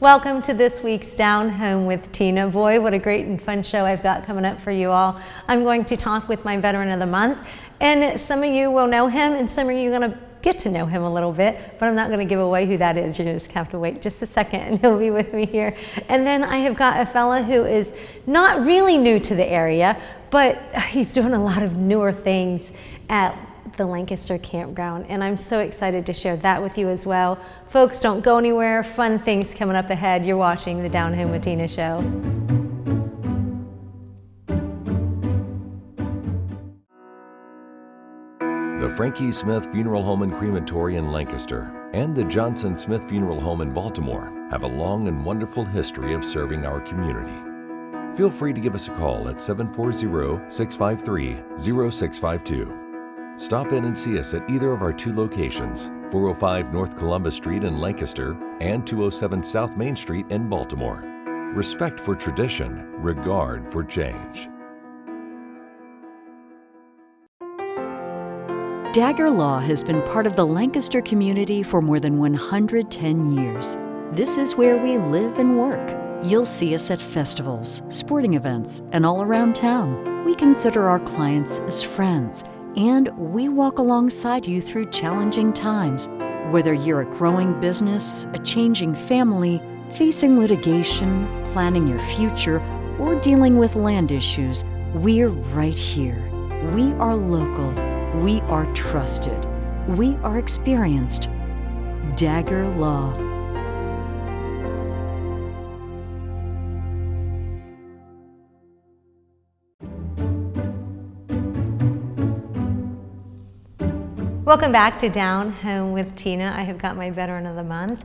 Welcome to this week's Down Home with Tina. Boy, what a great and fun show I've got coming up for you all. I'm going to talk with my Veteran of the Month, and some of you will know him and some of you are going to get to know him a little bit, but I'm not going to give away who that is. You're just have to wait just a second and he'll be with me here. And then I have got a fella who is not really new to the area, but he's doing a lot of newer things at the Lancaster Campground, and I'm so excited to share that with you as well. Folks, don't go anywhere. Fun things coming up ahead. You're watching the Down Home with Tina show. The Frankie Smith Funeral Home and Crematory in Lancaster and the Johnson Smith Funeral Home in Baltimore have a long and wonderful history of serving our community. Feel free to give us a call at 740-653-0652. Stop in and see us at either of our two locations, 405 North Columbus Street in Lancaster and 207 South Main Street in Baltimore. Respect for tradition, regard for change. Dagger Law has been part of the Lancaster community for more than 110 years. This is where we live and work. You'll see us at festivals, sporting events, and all around town. We consider our clients as friends, and we walk alongside you through challenging times. Whether you're a growing business, a changing family, facing litigation, planning your future, or dealing with land issues, we're right here. We are local. We are trusted. We are experienced. Dagger Law. Welcome back to Down Home with Tina. I have got my Veteran of the Month.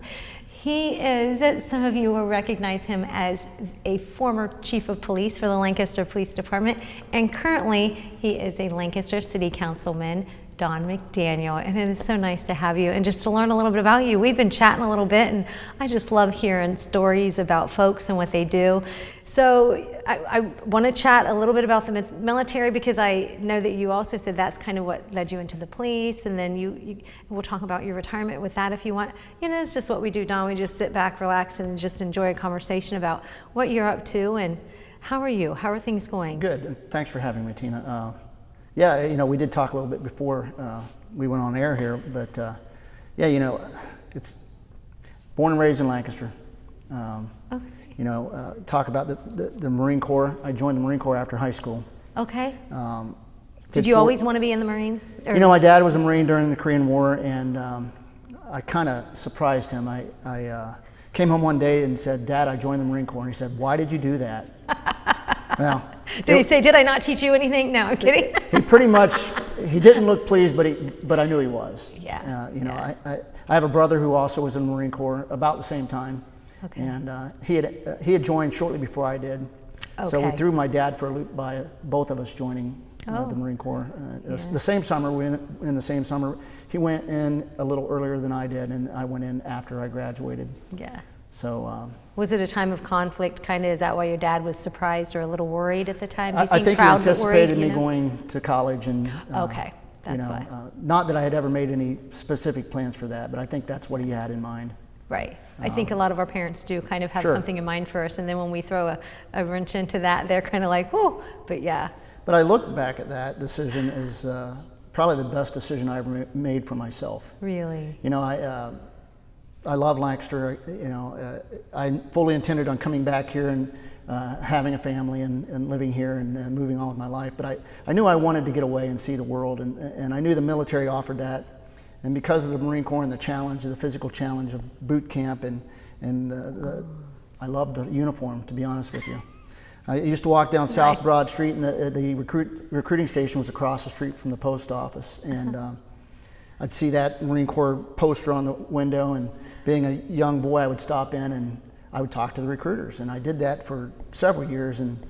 He is, some of you will recognize him as a former chief of police for the Lancaster Police Department, and currently he is a Lancaster City Councilman, Don McDaniel, and it is so nice to have you and just to learn a little bit about you. We've been chatting a little bit, and I just love hearing stories about folks and what they do. So I want to chat a little bit about the military, because I know that you also said that's kind of what led you into the police, and then we'll talk about your retirement with that if you want. You know, it's just what we do, Don. We just sit back, relax, and just enjoy a conversation about what you're up to and how are you? How are things going? Good. Thanks for having me, Tina. Yeah, you know, we did talk a little bit before we went on air here, but yeah, you know, it's born and raised in Lancaster. Okay. You know, talk about the Marine Corps. I joined the Marine Corps after high school. Okay. Did you always want to be in the Marines? Or? You know, my dad was a Marine during the Korean War, and I kind of surprised him. I came home one day and said, "Dad, I joined the Marine Corps." And he said, "Why did you do that?" Well, did he say, "Did I not teach you anything?" No, I'm kidding. He pretty much, he didn't look pleased, but I knew he was. Yeah. You know, I have a brother who also was in the Marine Corps about the same time. Okay. And he had joined shortly before I did. Okay. So we threw my dad for a loop by both of us joining the Marine Corps. The same summer, we went in the same summer. He went in a little earlier than I did, and I went in after I graduated. Yeah. So. Was it a time of conflict, kind of? Is that why your dad was surprised or a little worried at the time? I think he anticipated me going to college, and okay, that's you know, why. Not that I had ever made any specific plans for that, but I think that's what he had in mind. Right. I think a lot of our parents do kind of have Sure. something in mind for us, and then when we throw a wrench into that, they're kind of like, whoa, but yeah. But I look back at that decision as probably the best decision I ever made for myself. Really? You know, I love Lancaster. You know, I fully intended on coming back here and having a family and living here and moving on with my life. But I knew I wanted to get away and see the world, and I knew the military offered that. And because of the Marine Corps and the challenge, the physical challenge of boot camp, and I loved the uniform, to be honest with you. I used to walk down South Broad Street, and the recruiting station was across the street from the post office. And I'd see that Marine Corps poster on the window, and being a young boy, I would stop in and I would talk to the recruiters. And I did that for several years, and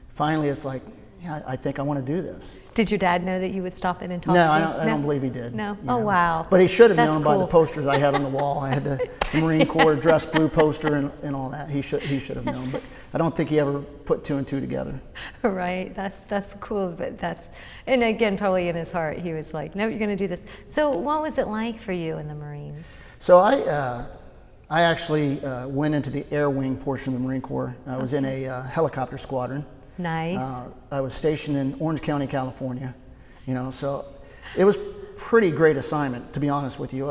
finally it's like, yeah, I think I want to do this. Did your dad know that you would stop in and talk to him? I don't believe he did. No? You Oh, know. wow. But he should have That's known by cool. the posters I had on the wall. I had the Marine Corps dress blue poster and all that. He should have known. But I don't think he ever put two and two together. Right. That's cool. But and again, probably in his heart, he was like, no, you're going to do this. So what was it like for you in the Marines? So I actually went into the air wing portion of the Marine Corps. I was in a helicopter squadron. Nice. I was stationed in Orange County, California. So it was pretty great assignment, to be honest with you.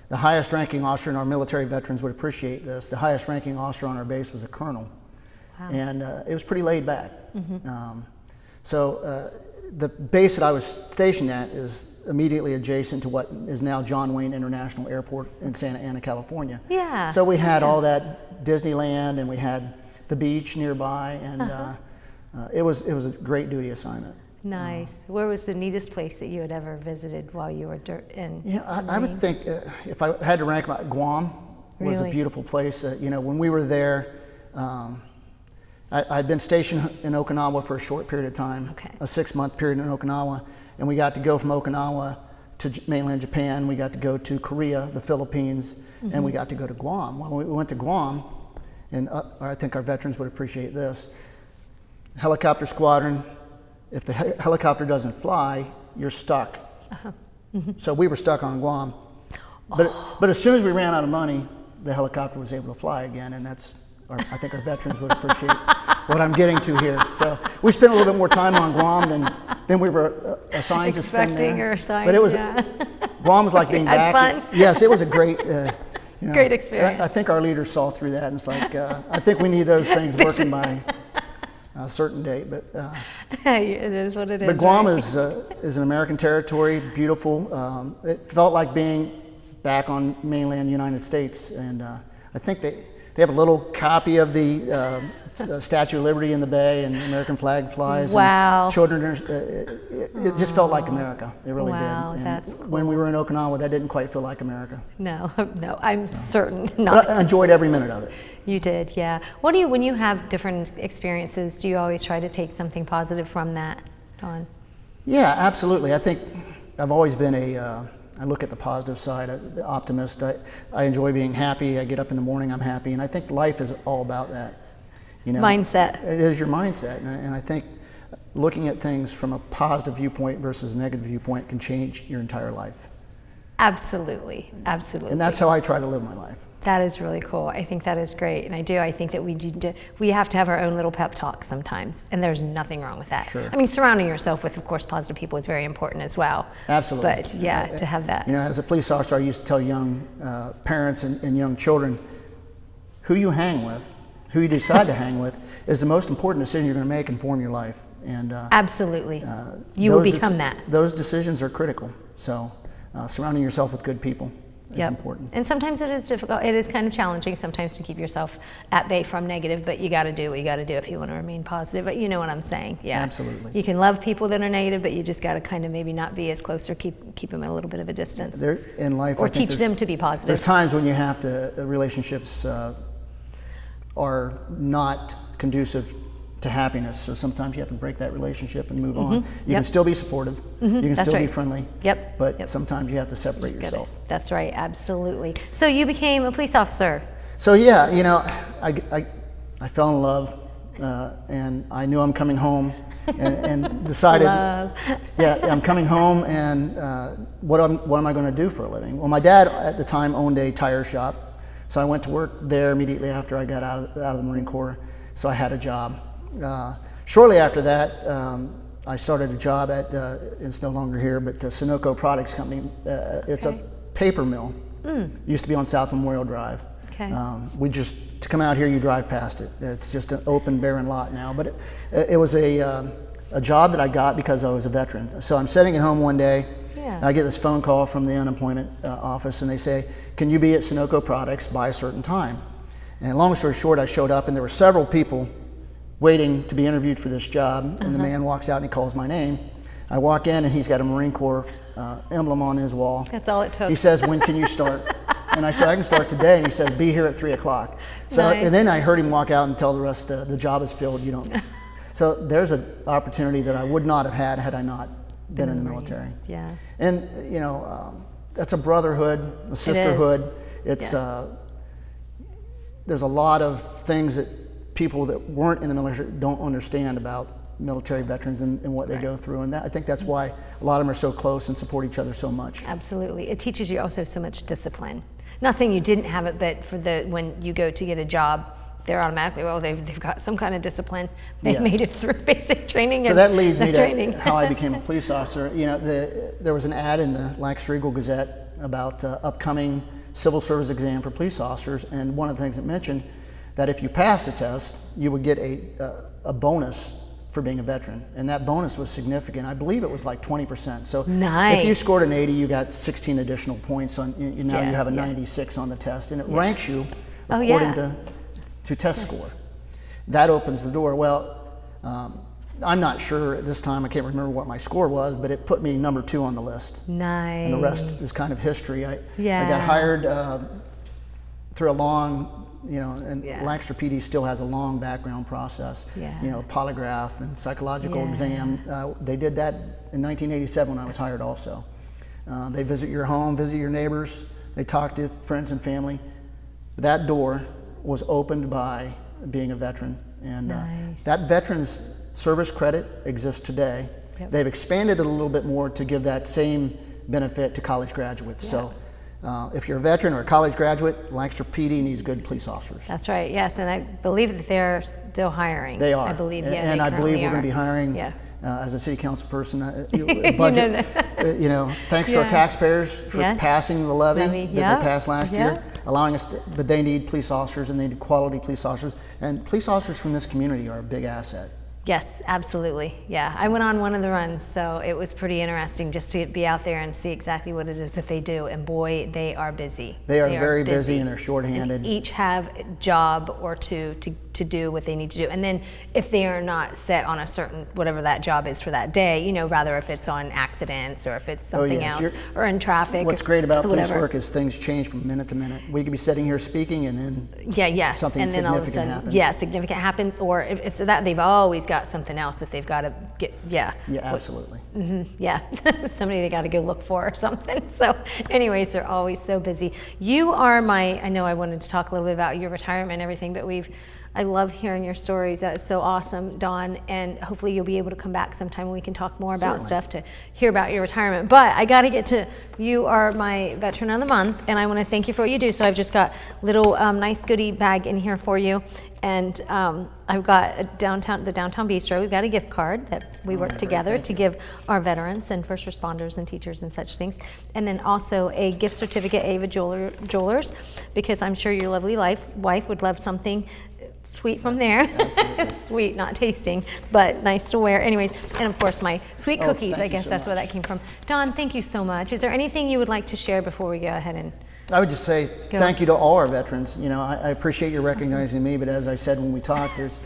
The highest ranking officer, and our military veterans would appreciate this, the highest ranking officer on our base was a colonel. Wow. And it was pretty laid back. The base that I was stationed at is immediately adjacent to what is now John Wayne International Airport in Santa Ana, California. Yeah. So we had all that Disneyland, and we had the beach nearby, and it was a great duty assignment. Nice. Where was the neatest place that you had ever visited while you were in? I would think if I had to rank Guam was a beautiful place. When we were there, I'd been stationed in Okinawa for a short period of time, a 6-month period in Okinawa, and we got to go from Okinawa to mainland Japan. We got to go to Korea, the Philippines, and we got to go to Guam. When we went to Guam, and I think our veterans would appreciate this, helicopter squadron, if the helicopter doesn't fly, you're stuck. So we were stuck on Guam. But as soon as we ran out of money, the helicopter was able to fly again, and I think our veterans would appreciate what I'm getting to here. So we spent a little bit more time on Guam than we were assigned to spend there. Or assigned, but it was Guam was like being back. Fun. Yes, it was a great. Great experience. I think our leaders saw through that, and it's like I think we need those things working by a certain date. But it is what it is. But Guam right? is an American territory, beautiful. It felt like being back on mainland United States, and I think they have a little copy of the Statue of Liberty in the bay, and the American flag flies. Wow. And children, it just felt like America. It really did. And that's cool. when we were in Okinawa, that didn't quite feel like America. No, I'm certain not. But I enjoyed every minute of it. You did, yeah. When you have different experiences, do you always try to take something positive from that on? Yeah, absolutely. I think I've always been I look at the positive side, an optimist. I enjoy being happy. I get up in the morning, I'm happy. And I think life is all about that. Mindset. It is your mindset. And I think looking at things from a positive viewpoint versus a negative viewpoint can change your entire life. Absolutely, absolutely. And that's how I try to live my life. That is really cool. I think that is great, and I think that we have to have our own little pep talk sometimes, and there's nothing wrong with that. Sure. I mean, surrounding yourself with, of course, positive people is very important as well. Absolutely. But yeah, to have that. As a police officer, I used to tell young parents and young children, who you hang with, who you decide to hang with, is the most important decision you're going to make and form your life. And absolutely, you will become that. Those decisions are critical. So, surrounding yourself with good people is important. And sometimes it is difficult. It is kind of challenging sometimes to keep yourself at bay from negative, but you got to do what you got to do if you want to remain positive. But you know what I'm saying? Yeah, absolutely. You can love people that are negative, but you just got to kind of maybe not be as close, or keep them at a little bit of a distance. In life, or teach them to be positive. There's times when you have to. Relationships are not conducive to happiness, so sometimes you have to break that relationship and move on. You can still be supportive, you can still be friendly, but sometimes you have to separate yourself. That's right, absolutely. So you became a police officer. So yeah, I fell in love, and I knew I'm coming home, and decided, I'm coming home, and what am I going to do for a living? Well, my dad at the time owned a tire shop, so I went to work there immediately after I got out of the Marine Corps, so I had a job. Shortly after that, I started a job at, it's no longer here, but Sunoco Products Company. It's a paper mill. Used to be on South Memorial Drive. To come out here, you drive past it. It's just an open, barren lot now. But it was a job that I got because I was a veteran. So I'm sitting at home one day, and I get this phone call from the unemployment office, and they say, can you be at Sunoco Products by a certain time? And long story short, I showed up, and there were several people waiting to be interviewed for this job, and the man walks out and he calls my name. I walk in, and he's got a Marine Corps emblem on his wall. That's all it took. He says, when can you start? And I said, I can start today. And he says, be here at 3 o'clock. So, nice. And then I heard him walk out and tell the rest, the job is filled, you don't. So there's an opportunity that I would not have had I not been in the military. Yeah. And, that's a brotherhood, a sisterhood. It's, there's a lot of things that people that weren't in the military don't understand about military veterans and what they go through, and I think that's why a lot of them are so close and support each other so much. Absolutely. It teaches you also so much discipline. Not saying you didn't have it, but for when you go to get a job, they're automatically, well, they've got some kind of discipline. They've made it through basic training. So that leads me to how I became a police officer. There was an ad in the Lancaster Gazette about upcoming civil service exam for police officers, and one of the things it mentioned that if you pass the test, you would get a bonus for being a veteran, and that bonus was significant. I believe it was like 20%. So if you scored an 80, you got 16 additional points on. Now you have a 96 on the test, and it ranks you according to test score. That opens the door. Well, I'm not sure at this time, I can't remember what my score was, but it put me number 2 on the list. Nice. And the rest is kind of history. I got hired through a long, Lancaster PD still has a long background process. Polygraph and psychological exam. They did that in 1987 when I was hired also. They visit your home, visit your neighbors, they talk to friends and family. That door was opened by being a veteran, and that veterans service credit exists today. They've expanded it a little bit more to give that same benefit to college graduates. So if you're a veteran or a college graduate, Lancaster PD needs good police officers. That's right, yes, and I believe that they're still hiring. They are. I believe, and I believe we're going to be hiring, as a city council person, a budget, thanks to our taxpayers for passing the levy that they passed last year, allowing us to, but they need police officers, and they need quality police officers, and police officers from this community are a big asset. Yes, absolutely. Yeah, I went on one of the runs, so it was pretty interesting just to be out there and see exactly what it is that they do. And boy, they are busy. They are very busy, and they're shorthanded. And each have a job or two to do what they need to do. And then if they are not set on a certain, whatever that job is for that day, rather if it's on accidents or if it's something else or in traffic. What's great about police work is things change from minute to minute. We could be sitting here speaking and then something and then all of a sudden, happens. Yeah, significant happens, or if it's that they've always got something else that they've got to get. Yeah, absolutely. Somebody they got to go look for or something. So anyways, they're always so busy. You are I know I wanted to talk a little bit about your retirement and everything, but I love hearing your stories. That's so awesome, Don, and hopefully you'll be able to come back sometime and we can talk more about stuff to hear about your retirement. But I got to get to, you are my Veteran of the Month, and I want to thank you for what you do. So I've just got a little nice goodie bag in here for you, and I've got the Downtown Bistro. We've got a gift card that we work together to give our veterans and first responders and teachers and such things, and then also a gift certificate, Ava Jewelers, because I'm sure your lovely wife would love something sweet from there. Sweet, not tasting, but nice to wear. Anyways, and of course my sweet cookies. I guess that's where that came from. Don, thank you so much. Is there anything you would like to share before we go ahead and? I would just say thank you to all our veterans. I appreciate you recognizing me, but as I said when we talked, there's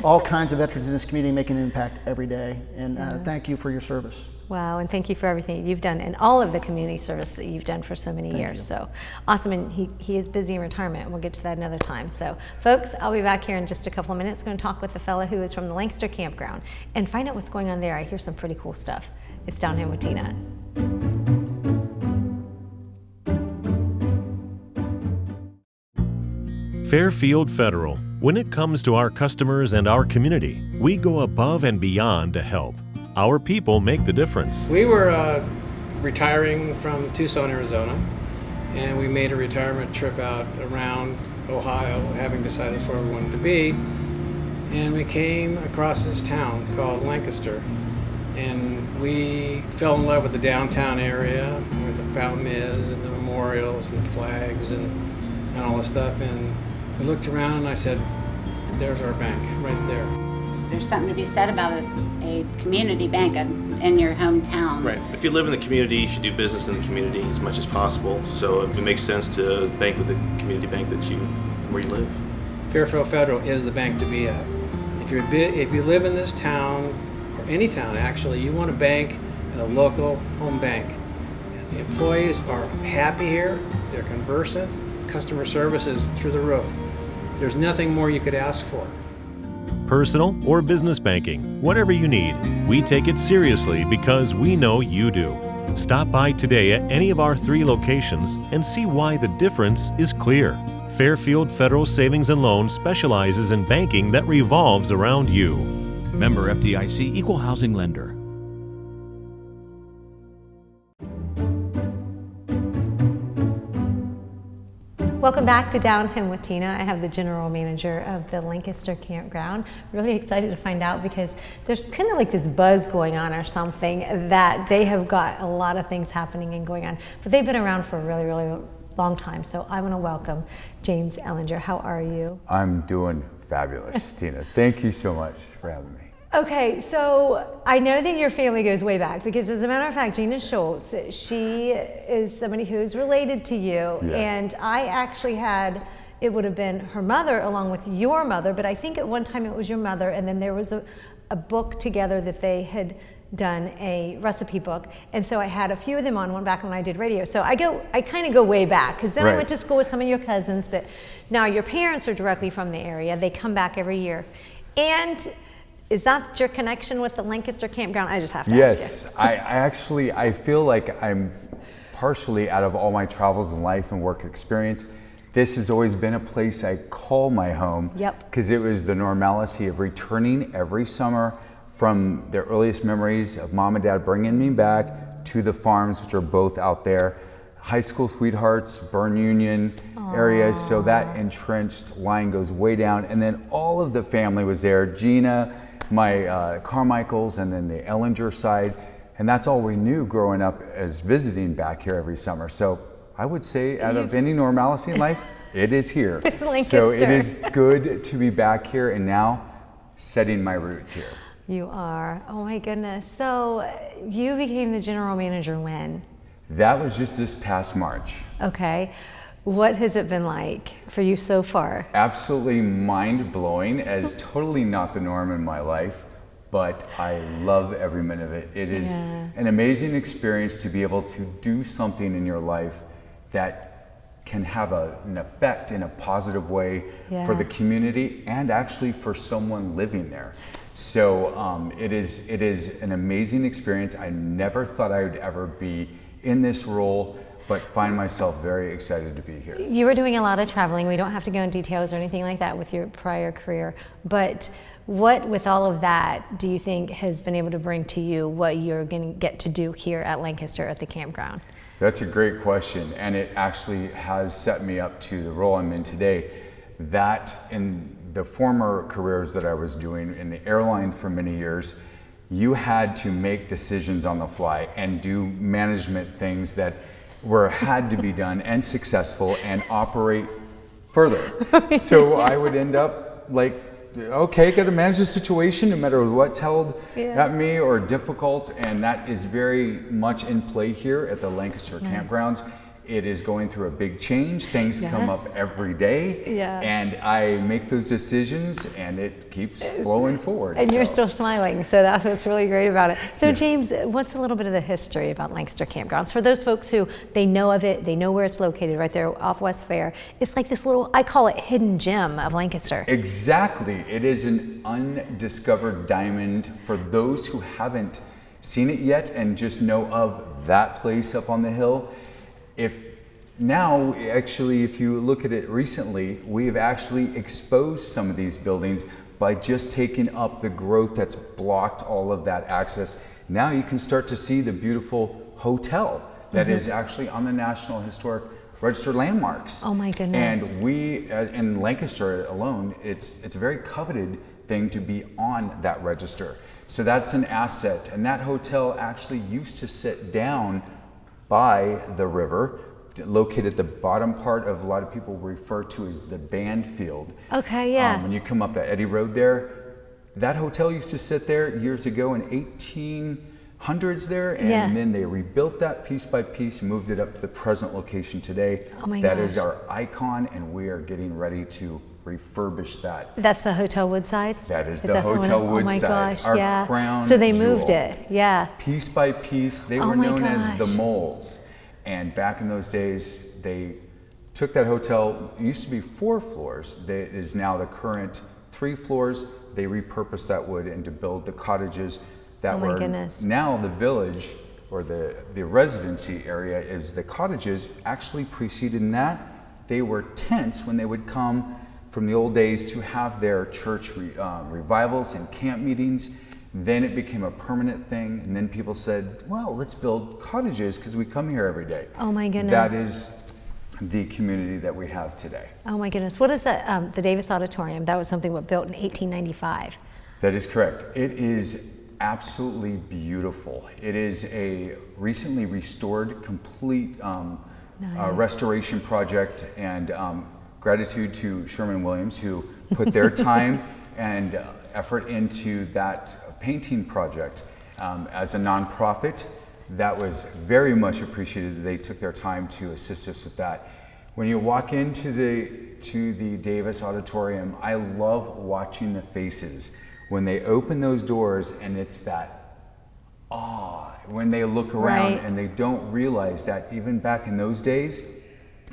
all kinds of veterans in this community making an impact every day, and thank you for your service. Wow, and thank you for everything you've done and all of the community service that you've done for so many years. So awesome, and he is busy in retirement, and we'll get to that another time. So folks, I'll be back here in just a couple of minutes. I'm going to talk with the fella who is from the Lancaster Campground and find out what's going on there. I hear some pretty cool stuff. It's Down Home with Tina. Fairfield Federal. When it comes to our customers and our community, we go above and beyond to help. Our people make the difference. We were retiring from Tucson, Arizona, and we made a retirement trip out around Ohio, having decided that's where we wanted to be. And we came across this town called Lancaster, and we fell in love with the downtown area, where the fountain is, and the memorials, and the flags, and all the stuff. And we looked around, and I said, "There's our bank, right there." There's something to be said about a community bank in your hometown. Right. If you live in the community, you should do business in the community as much as possible. So it makes sense to bank with the community bank where you live. Fairfield Federal is the bank to be at. If you live in this town, or any town actually, you want to bank at a local home bank. And the employees are happy here. They're conversant. Customer service is through the roof. There's nothing more you could ask for. Personal or business banking, whatever you need, we take it seriously because we know you do. Stop by today at any of our 3 locations and see why the difference is clear. Fairfield Federal Savings and Loan specializes in banking that revolves around you. Member FDIC, Equal Housing Lender. Welcome back to Down Home with Tina. I have the general manager of the Lancaster Campground. Really excited to find out because there's kind of like this buzz going on or something that they have got a lot of things happening and going on. But they've been around for a really, really long time. So I want to welcome James Ellinger. How are you? I'm doing fabulous, Tina. Thank you so much for having me. Okay, so I know that your family goes way back because, as a matter of fact, Gina Schultz, she is somebody who is related to you. Yes. And I actually had, it would have been her mother along with your mother, but I think at one time it was your mother, and then there was a book together that they had done, a recipe book. And so I had a few of them on one back when I did radio. So I kind of go way back because then I went to school with some of your cousins, but now your parents are directly from the area. They come back every year. And is that your connection with the Lancaster Campground? I just have to ask you. Yes, I feel like I'm partially, out of all my travels in life and work experience, this has always been a place I call my home. Yep. Because it was the normalcy of returning every summer from the earliest memories of mom and dad bringing me back to the farms, which are both out there. High school sweethearts, Burn Union area, so that entrenched line goes way down. And then all of the family was there. Gina, my Carmichaels, and then the Ellinger side, and that's all we knew growing up as visiting back here every summer. So I would say, out of any normalcy in life, it is here. It's Lancaster. So it is good to be back here and now setting my roots here. You are. Oh my goodness. So you became the general manager when? That was just this past March. Okay. What has it been like for you so far? Absolutely mind-blowing, as totally not the norm in my life, but I love every minute of it. It is an amazing experience to be able to do something in your life that can have an effect in a positive way for the community and actually for someone living there. So it is an amazing experience. I never thought I would ever be in this role, but find myself very excited to be here. You were doing a lot of traveling. We don't have to go in details or anything like that with your prior career, but what, with all of that, do you think has been able to bring to you what you're going to get to do here at Lancaster at the campground? That's a great question, and it actually has set me up to the role I'm in today. That, in the former careers that I was doing in the airline for many years, you had to make decisions on the fly and do management things that had to be done and successful and operate further. So I would end up like, okay, got to manage the situation no matter what's held at me or difficult, and that is very much in play here at the Lancaster Campgrounds. It is going through a big change. Things come up every day, and I make those decisions, and it keeps flowing forward. And you're still smiling, so that's what's really great about it. So James, what's a little bit of the history about Lancaster Campgrounds? For those folks who, they know of it, they know where it's located, right there off West Fair. It's like this little, I call it hidden gem of Lancaster. Exactly. It is an undiscovered diamond for those who haven't seen it yet and just know of that place up on the hill. If you look at it recently, we have actually exposed some of these buildings by just taking up the growth that's blocked all of that access. Now you can start to see the beautiful hotel that is actually on the National Historic Register landmarks. Oh my goodness. And we, in Lancaster alone, it's a very coveted thing to be on that register. So that's an asset. And that hotel actually used to sit down by the river, located at the bottom part of, a lot of people refer to as the band field. Okay, yeah. When you come up that Eddy Road there, that hotel used to sit there years ago in 1800s there, and then they rebuilt that piece by piece, moved it up to the present location today. Oh my That gosh. is our icon, and we are getting ready to refurbish that. That's the Hotel Woodside? That is the Hotel Woodside. Oh my gosh, our crown So they jewel. moved it, Piece by piece, they were my known as the gosh. moles. And back in those days, they took that hotel, it used to be 4 floors, that is now the current 3 floors. They repurposed that wood and to build the cottages that were now the village, or the residency area is the cottages. Actually preceding that, they were tents when they would come from the old days to have their church revivals and camp meetings. Then it became a permanent thing, and then people said, well, let's build cottages because we come here every day. Oh my goodness. That is the community that we have today. Oh my goodness. What is the Davis Auditorium? That was something built in 1895. That is correct. It is absolutely beautiful. It is a recently restored, complete restoration project, and gratitude to Sherman Williams, who put their time and effort into that painting project. As a nonprofit, that was very much appreciated that they took their time to assist us with that. When you walk into the Davis Auditorium, I love watching the faces when they open those doors, and it's that awe when they look around. Right. And they don't realize that even back in those days,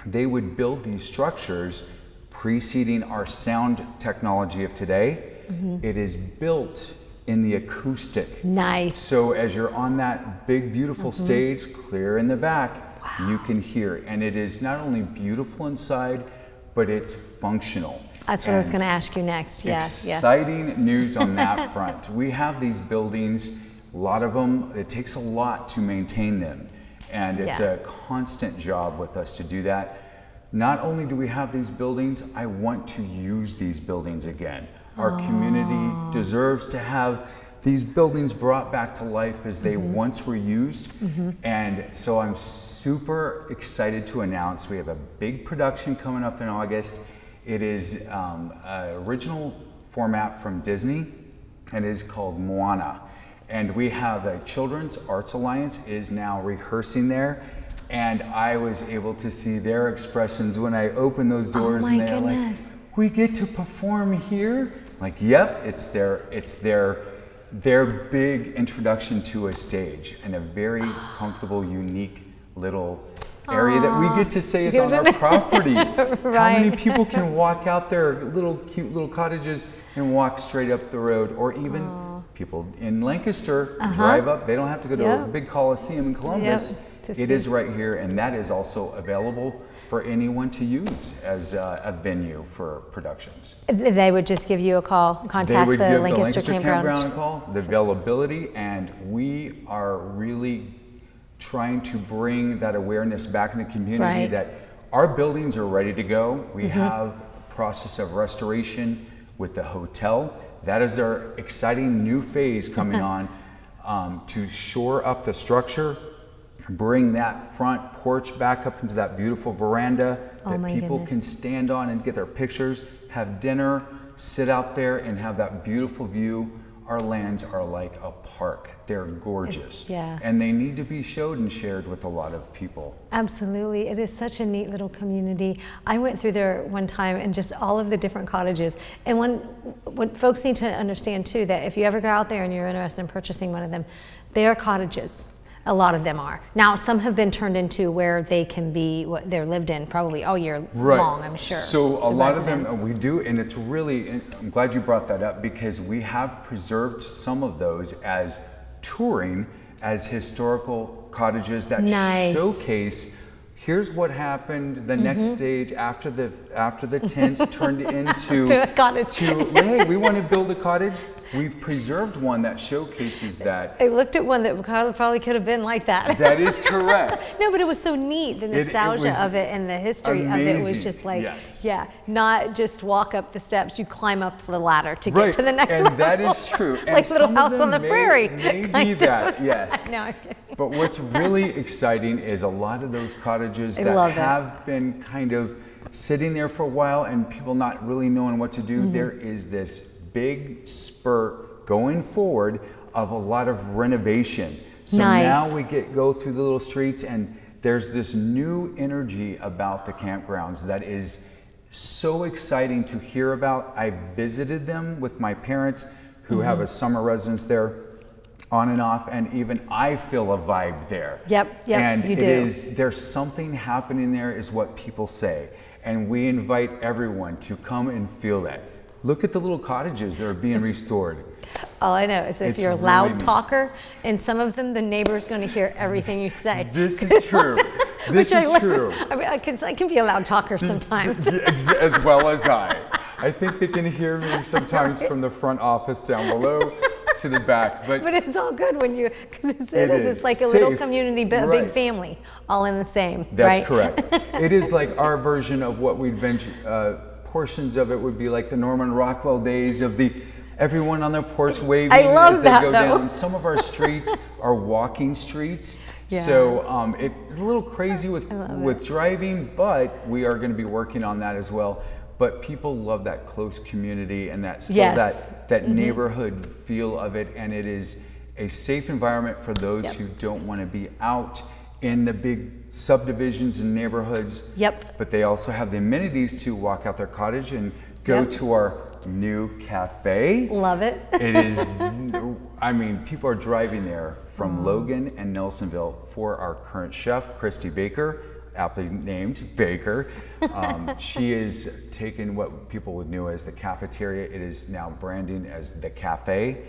they would build these structures preceding our sound technology of today. Mm-hmm. It is built in the acoustic. Nice. So as you're on that big, beautiful stage, clear in the back, you can hear. And it is not only beautiful inside, but it's functional. That's what I was going to ask you next. Exciting news on that front. We have these buildings, a lot of them, it takes a lot to maintain them. And it's a constant job with us to do that. Not only do we have these buildings, I want to use these buildings again. Our community deserves to have these buildings brought back to life as they once were used. And so I'm super excited to announce we have a big production coming up in August. It is an original format from Disney, and it is called Moana. And we have a Children's Arts Alliance is now rehearsing there. And I was able to see their expressions when I opened those doors, and they're like, we get to perform here? Like, yep, it's their big introduction to a stage, and a very comfortable, unique little area that we get to say is on our property. How many people can walk out there, little cute little cottages, and walk straight up the road? Or even people in Lancaster drive up. They don't have to go to a big coliseum in Columbus. It is right here, and that is also available for anyone to use as a venue for productions. They would just give you a call, contact the Lancaster Campground a call, the availability, and we are really trying to bring that awareness back in the community that our buildings are ready to go. We have a process of restoration with the hotel. That is our exciting new phase coming on to shore up the structure, bring that front porch back up into that beautiful veranda that people can stand on and get their pictures, have dinner, sit out there and have that beautiful view. Our lands are like a park. They're gorgeous. And they need to be showed and shared with a lot of people. Absolutely. It is such a neat little community. I went through there one time, and just all of the different cottages. And what folks need to understand too, that if you ever go out there and you're interested in purchasing one of them, they are cottages. A lot of them are. Now, some have been turned into where they can be, they're lived in probably all year long, I'm sure. So a lot of them we do, and it's really, I'm glad you brought that up, because we have preserved some of those as touring, as historical cottages that showcase, here's what happened the next stage after the tents turned into a cottage. Hey, we want to build a cottage. We've preserved one that showcases that. I looked at one that probably could have been like that. That is correct. No, but it was so neat. The nostalgia of it and the history of it was just like, not just walk up the steps, you climb up the ladder to get to the next level. And that is true. And like Little House on the Prairie. Maybe that, yes. No, I'm kidding. But what's really exciting is a lot of those cottages that have been kind of sitting there for a while and people not really knowing what to do, there is this big spurt going forward of a lot of renovation. So now we go through the little streets, and there's this new energy about the campgrounds that is so exciting to hear about. I visited them with my parents who have a summer residence there on and off, and even I feel a vibe there. And you do. There's something happening there is what people say, and we invite everyone to come and feel that. Look at the little cottages that are being restored. All I know is if you're a loud talker, in some of them, the neighbor's going to hear everything you say. This is true. This is true. I mean, I can be a loud talker sometimes. As well as I. I think they can hear me sometimes from the front office down below to the back. But it's all good when you, because it's like a safe. little community, but a Right. big family, all in the same, That's right? correct. It is like our version of what we'd venture. Portions of it would be like the Norman Rockwell days of everyone on their porch waving as they go down. Some of our streets are walking streets. Yeah. So it's a little crazy with driving, but we are going to be working on that as well. But people love that close community and that still that neighborhood feel of it, and it is a safe environment for those who don't want to be out in the big subdivisions and neighborhoods. Yep. But they also have the amenities to walk out their cottage and go to our new cafe. Love it. It is, I mean, people are driving there from Logan and Nelsonville for our current chef, Christy Baker, aptly named Baker. She is taking what people would know as the cafeteria. It is now branding as the cafe.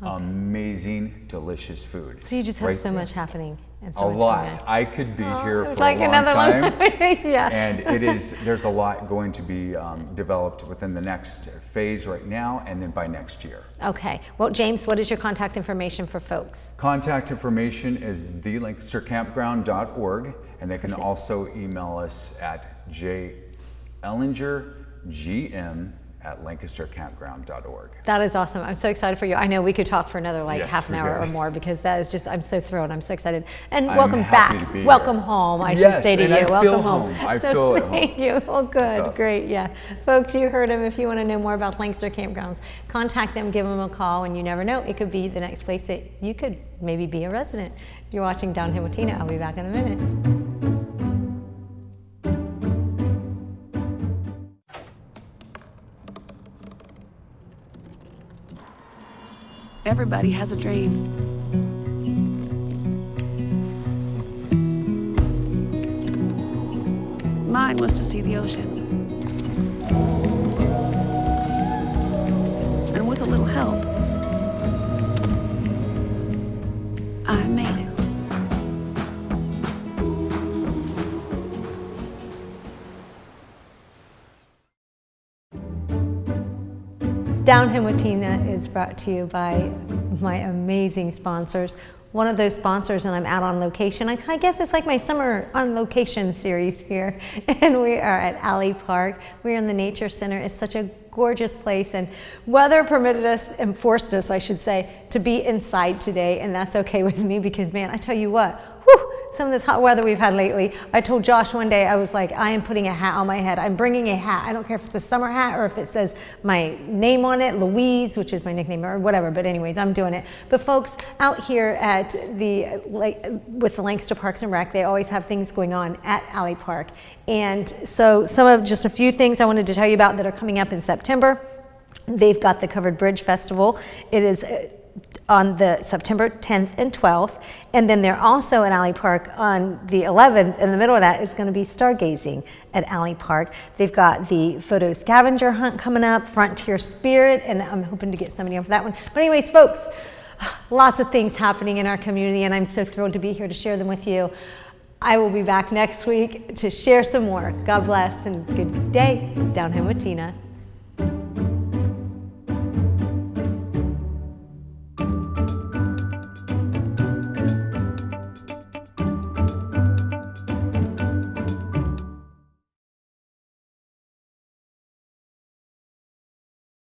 Amazing, delicious food. So you just have so much happening. And so a much lot. going on. I could be here for like a long another time. Yeah. And there's a lot going to be developed within the next phase right now and then by next year. Okay. Well, James, what is your contact information for folks? Contact information is thelancastercampground.org, and they can also email us at jellingergm@lancastercampground.org. That is awesome. I'm so excited for you. I know we could talk for another half an hour could. or more, because that is just, I'm so thrilled. I'm so excited. And I'm welcome happy back. to be Welcome here. home, I should Yes, say to and you. I Welcome feel home. home. I feel at home. Thank you. Oh, good. That's awesome. Great. Yeah. Folks, you heard him. If you want to know more about Lancaster Campgrounds, contact them, give them a call, and you never know, it could be the next place that you could maybe be a resident. You're watching Down Home with Tina. I'll be back in a minute. Everybody has a dream. Mine was to see the ocean. And with a little help, I made it. Down Home with Tina is brought to you by my amazing sponsors. One of those sponsors, and I'm out on location. I guess it's like my summer on location series here. And we are at Alley Park. We're in the Nature Center. It's such a gorgeous place, and weather permitted us, and forced us, I should say, to be inside today, and that's okay with me, because man, I tell you what, whew, some of this hot weather we've had lately. I told Josh one day, I was like, I am putting a hat on my head. I'm bringing a hat. I don't care if it's a summer hat or if it says my name on it, Louise, which is my nickname, or whatever, but anyways, I'm doing it. But folks, out here at with the Lancaster Parks and Rec, they always have things going on at Alley Park. And so just a few things I wanted to tell you about that are coming up in September. They've got the Covered Bridge Festival. It is on the September 10th and 12th. And then they're also at Alley Park on the 11th. In the middle of that is going to be stargazing at Alley Park. They've got the photo scavenger hunt coming up, Frontier Spirit, and I'm hoping to get somebody on for that one. But anyways, folks, lots of things happening in our community, and I'm so thrilled to be here to share them with you. I will be back next week to share some more. God bless and good day. Down Home with Tina.